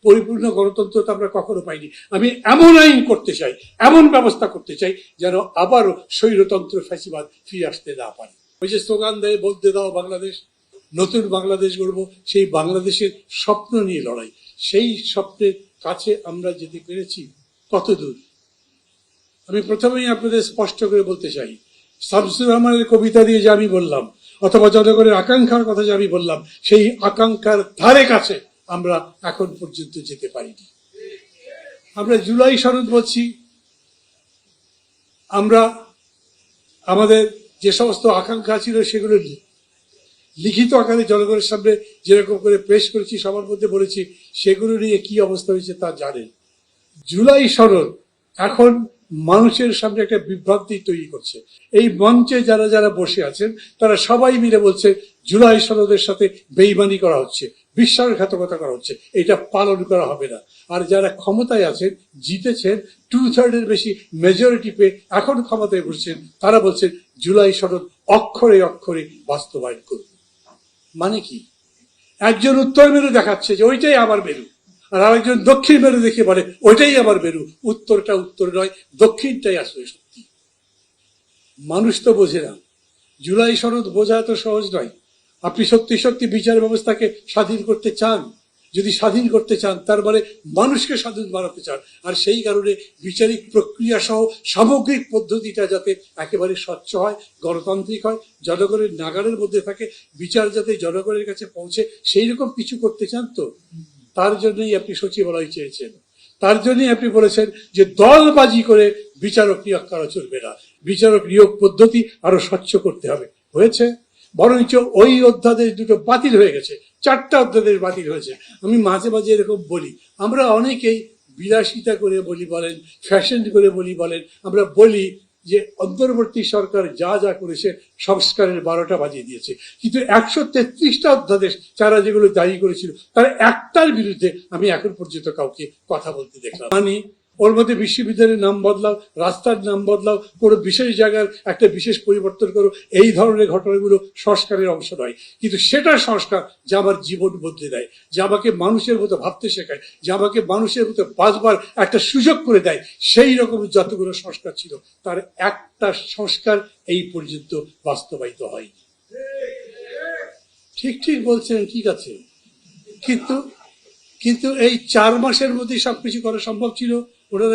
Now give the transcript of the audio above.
পরিপূর্ণ গণতন্ত্র তো আমরা কখনো পাইনি। আমি এমন আইন করতে চাই, এমন ব্যবস্থা করতে চাই যেন আবারও স্বৈরতন্ত্র ফ্যাসিবাদ ফিরে আসতে না পারে। ওই যে স্লোগান দেয়, বলতে দাও বাংলাদেশ, নতুন বাংলাদেশ গড়ব, সেই বাংলাদেশের স্বপ্ন নিয়ে লড়াই। সেই স্বপ্নের কাছে আমরা যেতে পেরেছি কত দূর? আমি প্রথমেই আপনাদের স্পষ্ট করে বলতে চাই, শামসুর রহমানের কবিতা দিয়ে যে আমি বললাম, অথবা জনগণের আকাঙ্ক্ষার কথা যে আমি বললাম, সেই আকাঙ্ক্ষার ধারে কাছে আমরা এখন পর্যন্ত যেতে পারিনি। আমরা জুলাই সনদ বলছি, আমরা আমাদের যে সমস্ত আকাঙ্ক্ষা ছিল সেগুলো লিখিত আকারে জনগণের সামনে যেরকম করে পেশ করেছি, সবার মধ্যে বলেছি, সেগুলো নিয়ে কি অবস্থা হয়েছে তা জানেন। জুলাই সনদ এখন মানুষের সামনে একটা বিভ্রান্তি তৈরি করছে। এই মঞ্চে যারা যারা বসে আছেন তারা সবাই মিলে বলছে জুলাই সনদের সাথে বেইমানি করা হচ্ছে, বিশ্বাসঘাতকতা করা হচ্ছে, এটা পালন করা হবে না। আর যারা ক্ষমতায় আছেন, জিতেছেন, 2/3 বেশি মেজরিটি পেয়ে এখন ক্ষমতায় বসছেন, তারা বলছেন জুলাই সনদ অক্ষরে অক্ষরে বাস্তবায়ন করবে। মানে কি? একজন উত্তর মেরু দেখাচ্ছে যে ওইটাই আবার মেরু, আর আরেকজন দক্ষিণ মেরু দেখে বলে ওইটাই আবার মেরু। উত্তরটা উত্তর নয়, দক্ষিণটাই আসলে সত্যি। মানুষ তো বোঝে না। জুলাই সনদ বোঝা তো সহজ নয়। আপনি সত্যি সত্যি বিচার ব্যবস্থাকে স্বাধীন করতে চান, যদি স্বাধীন করতে চান তার মানে মানুষকে স্বাধীন বানাতে চান। আর সেই কারণে বিচারিক প্রক্রিয়া সহ সামগ্রিক পদ্ধতিটা যাতে একেবারে স্বচ্ছ হয়, গণতান্ত্রিক হয়, জনগণের নাগালের মধ্যে থাকে, বিচার যাতে জনগণের কাছে পৌঁছে, সেই রকম কিছু করতে চান। তো তার জন্যই আপনি সচিবালয় চেয়েছেন, তার জন্যই আপনি বলেছেন যে দলবাজি করে বিচারক নিয়োগ করা চলবে না, বিচারক নিয়োগ পদ্ধতি আরো স্বচ্ছ করতে হবে। হয়েছে? বরঞ্চ ওই অধ্যাদেশ দুটো বাতিল হয়ে গেছে, 4টা অধ্যাদেশ বাতিল হয়েছে। আমি মাঝে মাঝে এরকম বলি, আমরা অনেকেই বিলাসিতা করে বলি বলেন, ফ্যাশন করে বলি বলেন, আমরা বলি যে অন্তর্বর্তী সরকার যা যা করেছে সংস্কারের 12টা বাজিয়ে দিয়েছে, কিন্তু 133টা অধ্যাদেশ যারা যেগুলো জারি করেছিল তার একটার বিরুদ্ধে আমি এখন পর্যন্ত কাউকে কথা বলতে দেখলাম। মানে ওর মধ্যে বিশ্ববিদ্যালয়ের নাম বদলাও, রাস্তার নাম বদলাও, কোনো বিশেষ জায়গার একটা বিশেষ পরিবর্তন করো, এই ধরনের ঘটনাগুলো সংস্কারের অংশ নয়। কিন্তু সেটা সংস্কার যা আমার জীবন বদলে দেয়, যা আমাকে মানুষের মতো ভাবতে শেখায়, যা আমাকে মানুষের মতো বাঁচবার একটা সুযোগ করে দেয়, সেই রকম যতগুলো সংস্কার ছিল তার একটা সংস্কার এই পর্যন্ত বাস্তবায়িত হয়নি। ঠিক ঠিক বলছেন, ঠিক আছে, কিন্তু এই 4 মাসের মধ্যে সবকিছু করা সম্ভব ছিল। ওরা